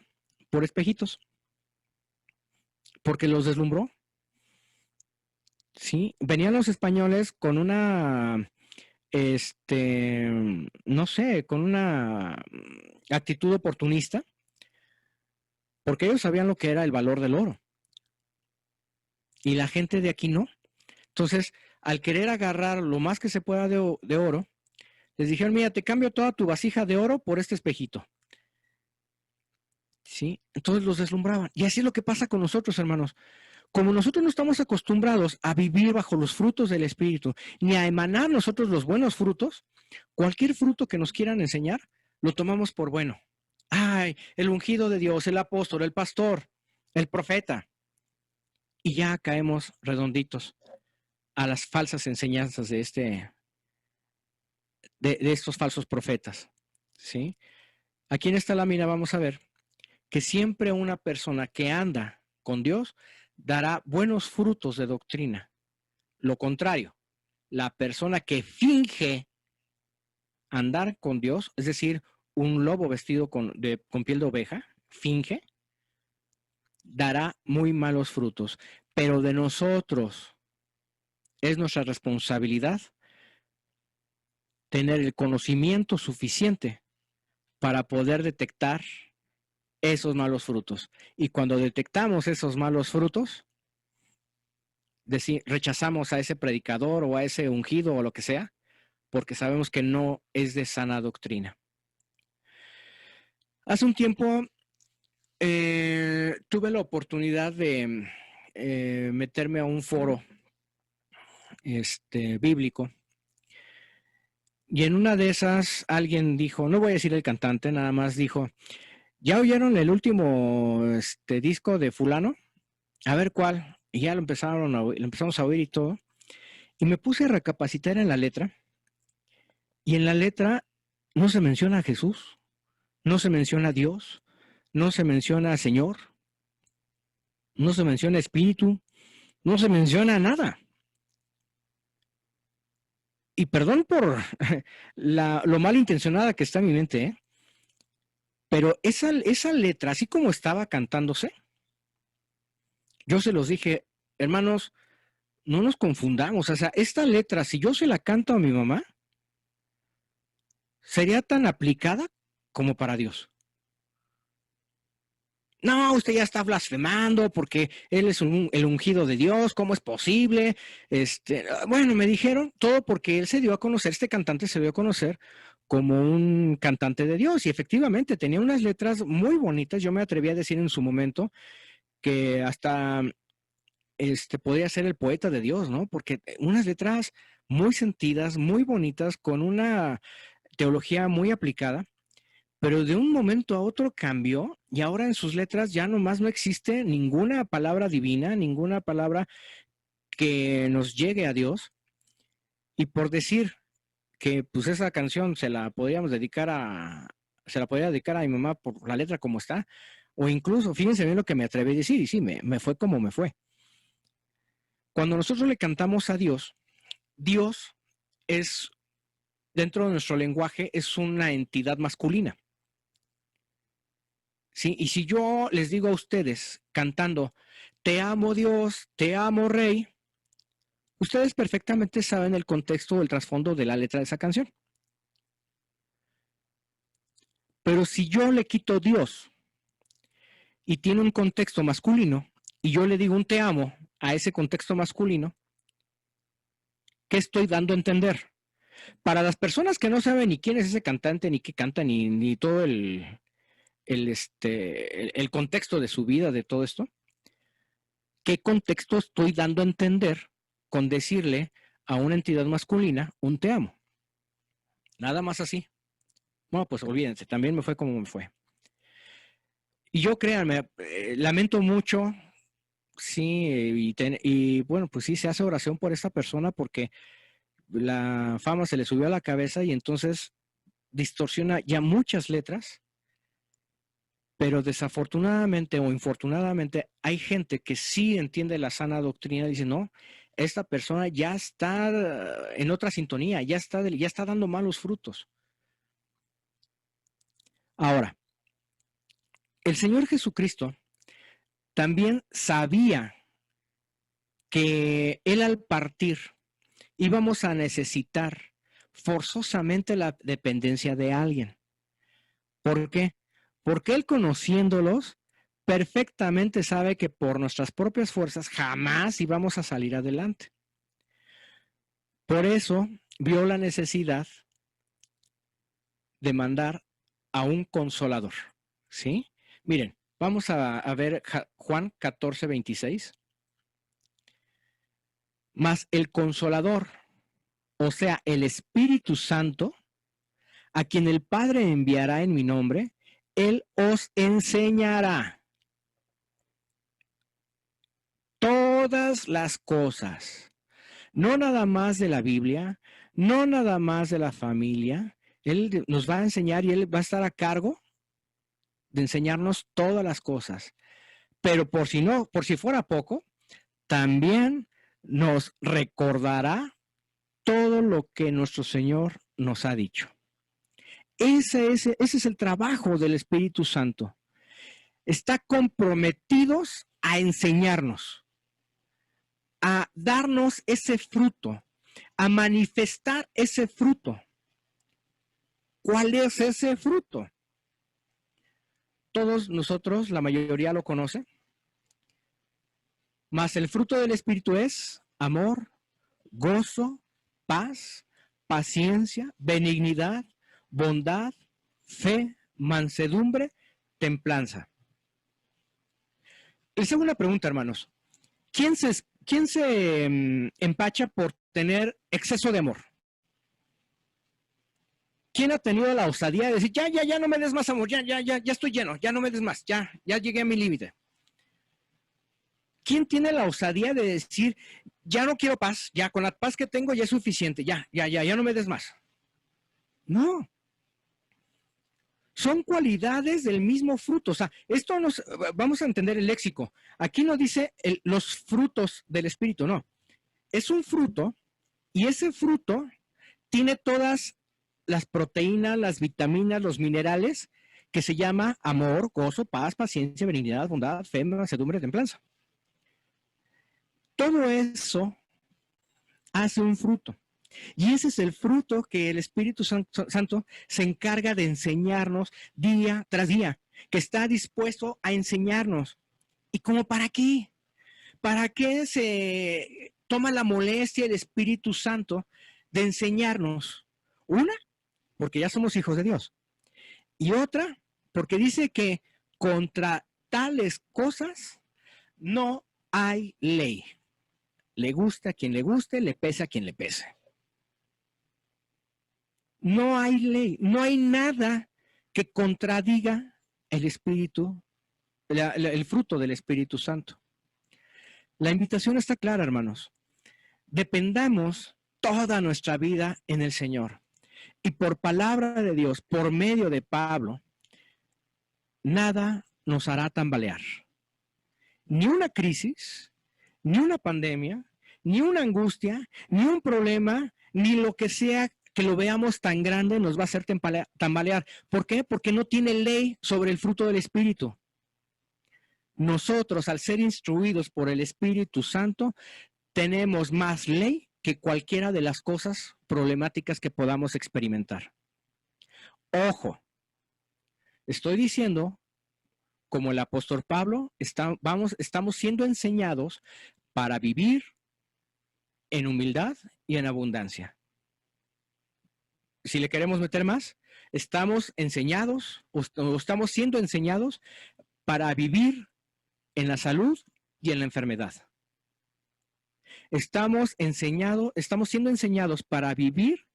por espejitos, porque los deslumbró. Sí, venían los españoles con una, no sé, con una actitud oportunista, porque ellos sabían lo que era el valor del oro. Y la gente de aquí no. Entonces, al querer agarrar lo más que se pueda de oro, les dijeron, mira, te cambio toda tu vasija de oro por este espejito. ¿Sí? Entonces los deslumbraban. Y así es lo que pasa con nosotros, hermanos. Como nosotros no estamos acostumbrados a vivir bajo los frutos del Espíritu, ni a emanar nosotros los buenos frutos, cualquier fruto que nos quieran enseñar, lo tomamos por bueno. Ay, el ungido de Dios, el apóstol, el pastor, el profeta. Y ya caemos redonditos a las falsas enseñanzas de estos falsos profetas. ¿Sí? Aquí en esta lámina vamos a ver que siempre una persona que anda con Dios dará buenos frutos de doctrina. Lo contrario, la persona que finge andar con Dios, es decir, un lobo vestido con piel de oveja, finge, dará muy malos frutos. Pero de nosotros es nuestra responsabilidad tener el conocimiento suficiente para poder detectar esos malos frutos. Y cuando detectamos esos malos frutos, rechazamos a ese predicador o a ese ungido o lo que sea, porque sabemos que no es de sana doctrina. Hace un tiempo tuve la oportunidad de meterme a un foro bíblico, y en una de esas alguien dijo, no voy a decir el cantante, nada más dijo, ¿ya oyeron el último disco de fulano? A ver cuál. Y ya lo empezamos a oír y todo. Y me puse a recapacitar en la letra. Y en la letra no se menciona a Jesús, no se menciona a Dios, no se menciona a Señor, no se menciona Espíritu, no se menciona nada. Y perdón por lo malintencionada que está en mi mente, pero esa letra, así como estaba cantándose, yo se los dije, hermanos, no nos confundamos. O sea, esta letra, si yo se la canto a mi mamá, sería tan aplicada como para Dios. No, usted ya está blasfemando porque él es el ungido de Dios, ¿cómo es posible? Bueno, me dijeron todo porque él se dio a conocer, este cantante se dio a conocer como un cantante de Dios y efectivamente tenía unas letras muy bonitas. Yo me atreví a decir en su momento que hasta podía ser el poeta de Dios, ¿no? Porque unas letras muy sentidas, muy bonitas, con una teología muy aplicada. Pero de un momento a otro cambió y ahora en sus letras ya nomás no existe ninguna palabra divina, ninguna palabra que nos llegue a Dios. Y por decir que pues esa canción se la podríamos dedicar se la podría dedicar a mi mamá por la letra como está, o incluso, fíjense bien lo que me atreví a decir, y sí, me fue como me fue. Cuando nosotros le cantamos a Dios, Dios es, dentro de nuestro lenguaje, es una entidad masculina. ¿Sí? Y si yo les digo a ustedes cantando, te amo Dios, te amo Rey, ustedes perfectamente saben el contexto o el trasfondo de la letra de esa canción. Pero si yo le quito Dios y tiene un contexto masculino, y yo le digo un te amo a ese contexto masculino, ¿qué estoy dando a entender? Para las personas que no saben ni quién es ese cantante, ni qué canta, ni todo el contexto de su vida, de todo esto, ¿qué contexto estoy dando a entender con decirle a una entidad masculina un te amo? Nada más así. Bueno, pues olvídense, también me fue como me fue. Y yo créanme, lamento mucho, sí, y bueno, pues sí, se hace oración por esta persona porque la fama se le subió a la cabeza y entonces distorsiona ya muchas letras, pero desafortunadamente o infortunadamente hay gente que sí entiende la sana doctrina y dice, no, esta persona ya está en otra sintonía, ya está dando malos frutos. Ahora, el Señor Jesucristo también sabía que Él al partir íbamos a necesitar forzosamente la dependencia de alguien. ¿Por qué? Porque Él conociéndolos, perfectamente sabe que por nuestras propias fuerzas jamás íbamos a salir adelante. Por eso vio la necesidad de mandar a un consolador. ¿Sí? Miren, vamos a ver Juan 14, 26. Mas el consolador, o sea, el Espíritu Santo, a quien el Padre enviará en mi nombre, Él os enseñará todas las cosas, no nada más de la Biblia, no nada más de la familia. Él nos va a enseñar y Él va a estar a cargo de enseñarnos todas las cosas. Pero por si fuera poco, también nos recordará todo lo que nuestro Señor nos ha dicho. Ese es el trabajo del Espíritu Santo. Está comprometidos a enseñarnos, a darnos ese fruto, a manifestar ese fruto. ¿Cuál es ese fruto? Todos nosotros, la mayoría lo conoce. Mas el fruto del Espíritu es amor, gozo, paz, paciencia, benignidad, bondad, fe, mansedumbre, templanza. Les hago una pregunta, hermanos. ¿Quién se empacha por tener exceso de amor? ¿Quién ha tenido la osadía de decir, ya no me des más amor, ya estoy lleno, ya no me des más, ya llegué a mi límite? ¿Quién tiene la osadía de decir, ya no quiero paz, ya con la paz que tengo ya es suficiente, ya no me des más? No. Son cualidades del mismo fruto. O sea, vamos a entender el léxico. Aquí no dice los frutos del Espíritu, no. Es un fruto y ese fruto tiene todas las proteínas, las vitaminas, los minerales que se llama amor, gozo, paz, paciencia, benignidad, bondad, fe, mansedumbre, templanza. Todo eso hace un fruto. Y ese es el fruto que el Espíritu Santo se encarga de enseñarnos día tras día, que está dispuesto a enseñarnos. ¿Y cómo para qué? ¿Para qué se toma la molestia el Espíritu Santo de enseñarnos? Una, porque ya somos hijos de Dios. Y otra, porque dice que contra tales cosas no hay ley. Le gusta a quien le guste, le pese a quien le pese. No hay ley, no hay nada que contradiga el Espíritu, el fruto del Espíritu Santo. La invitación está clara, hermanos. Dependamos toda nuestra vida en el Señor. Y por palabra de Dios, por medio de Pablo, nada nos hará tambalear. Ni una crisis, ni una pandemia, ni una angustia, ni un problema, ni lo que sea que lo veamos tan grande nos va a hacer tambalear. ¿Por qué? Porque no tiene ley sobre el fruto del Espíritu. Nosotros, al ser instruidos por el Espíritu Santo, tenemos más ley que cualquiera de las cosas problemáticas que podamos experimentar. Ojo, estoy diciendo, como el apóstol Pablo, estamos siendo enseñados para vivir en humildad y en abundancia. Si le queremos meter más, estamos enseñados o estamos siendo enseñados para vivir en la salud y en la enfermedad. Estamos siendo enseñados para vivir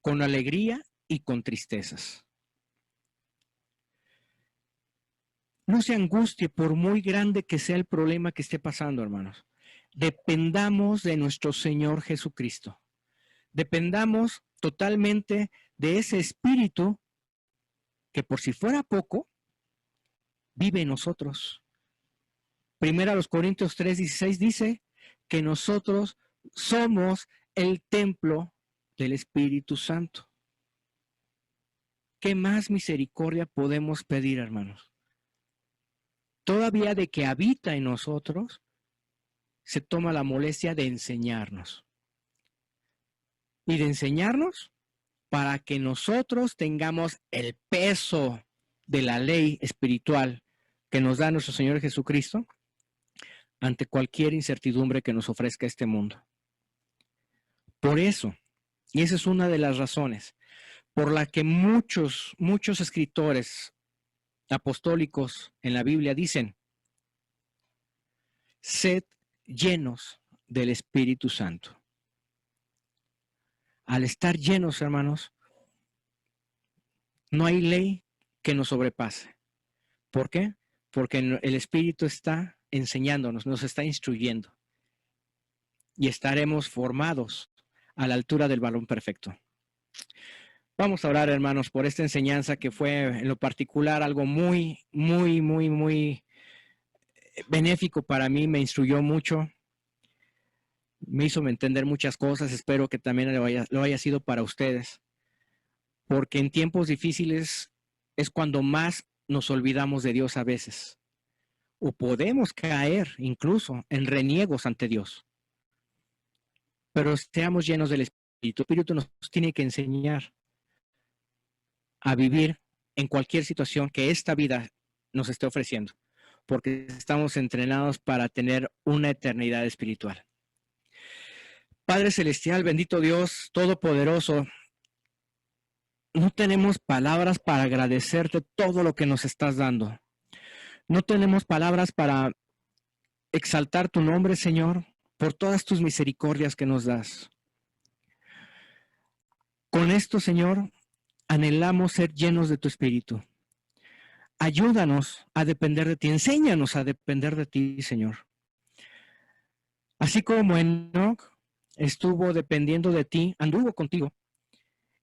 con alegría y con tristezas. No se angustie por muy grande que sea el problema que esté pasando, hermanos. Dependamos de nuestro Señor Jesucristo. Dependamos totalmente de ese Espíritu que, por si fuera poco, vive en nosotros. Primera a los Corintios 3:16 dice que nosotros somos el templo del Espíritu Santo. ¿Qué más misericordia podemos pedir, hermanos? Todavía de que habita en nosotros, se toma la molestia de enseñarnos. Y de enseñarnos para que nosotros tengamos el peso de la ley espiritual que nos da nuestro Señor Jesucristo ante cualquier incertidumbre que nos ofrezca este mundo. Por eso, y esa es una de las razones por la que muchos escritores apostólicos en la Biblia dicen: sed llenos del Espíritu Santo. Al estar llenos, hermanos, no hay ley que nos sobrepase. ¿Por qué? Porque el Espíritu está enseñándonos, nos está instruyendo. Y estaremos formados a la altura del varón perfecto. Vamos a orar, hermanos, por esta enseñanza que fue en lo particular algo muy benéfico para mí, me instruyó mucho, me hizo entender muchas cosas, espero que también lo haya sido para ustedes, porque en tiempos difíciles es cuando más nos olvidamos de Dios a veces, o podemos caer incluso en reniegos ante Dios, pero seamos llenos del Espíritu. El Espíritu nos tiene que enseñar a vivir en cualquier situación que esta vida nos esté ofreciendo, porque estamos entrenados para tener una eternidad espiritual. Padre Celestial, bendito Dios, Todopoderoso, no tenemos palabras para agradecerte todo lo que nos estás dando. No tenemos palabras para exaltar tu nombre, Señor, por todas tus misericordias que nos das. Con esto, Señor, anhelamos ser llenos de tu Espíritu. Ayúdanos a depender de ti, enséñanos a depender de ti, Señor. Así como Enoc estuvo dependiendo de ti, anduvo contigo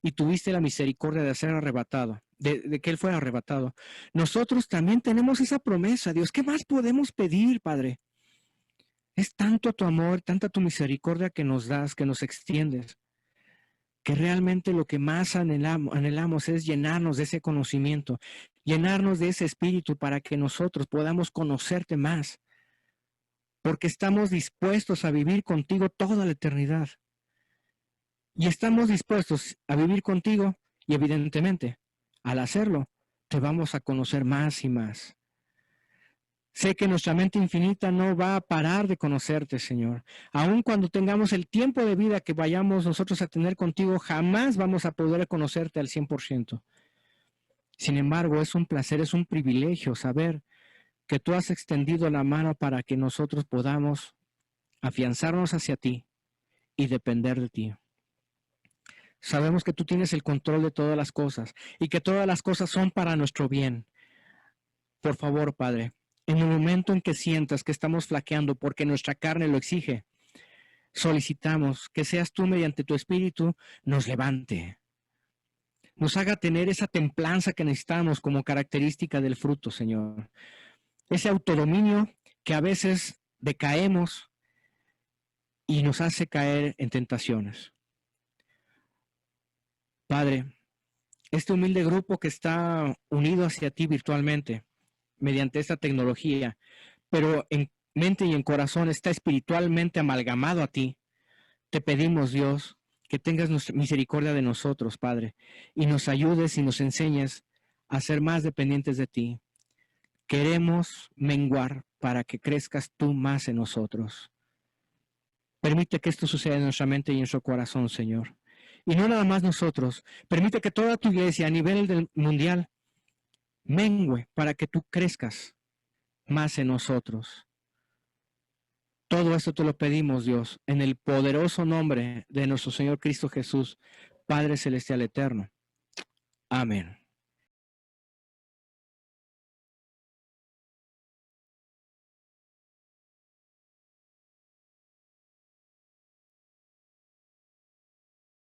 y tuviste la misericordia de ser arrebatado, de que él fuera arrebatado. Nosotros también tenemos esa promesa, Dios. ¿Qué más podemos pedir, Padre? Es tanto tu amor, tanta tu misericordia que nos das, que nos extiendes, que realmente lo que más anhelamos es llenarnos de ese conocimiento, llenarnos de ese espíritu para que nosotros podamos conocerte más, porque estamos dispuestos a vivir contigo toda la eternidad. Y estamos dispuestos a vivir contigo y evidentemente, al hacerlo, te vamos a conocer más y más. Sé que nuestra mente infinita no va a parar de conocerte, Señor. Aun cuando tengamos el tiempo de vida que vayamos nosotros a tener contigo, jamás vamos a poder conocerte al 100%. Sin embargo, es un placer, es un privilegio saber que tú has extendido la mano para que nosotros podamos afianzarnos hacia ti y depender de ti. Sabemos que tú tienes el control de todas las cosas y que todas las cosas son para nuestro bien. Por favor, Padre, en el momento en que sientas que estamos flaqueando porque nuestra carne lo exige, solicitamos que seas tú mediante tu Espíritu nos levante, nos haga tener esa templanza que necesitamos como característica del fruto, Señor. Ese autodominio que a veces decaemos y nos hace caer en tentaciones. Padre, este humilde grupo que está unido hacia ti virtualmente mediante esta tecnología, pero en mente y en corazón está espiritualmente amalgamado a ti, te pedimos, Dios, que tengas misericordia de nosotros, Padre, y nos ayudes y nos enseñes a ser más dependientes de ti. Queremos menguar para que crezcas tú más en nosotros. Permite que esto suceda en nuestra mente y en nuestro corazón, Señor. Y no nada más nosotros. Permite que toda tu iglesia a nivel del mundial mengue para que tú crezcas más en nosotros. Todo esto te lo pedimos, Dios, en el poderoso nombre de nuestro Señor Cristo Jesús, Padre Celestial Eterno. Amén.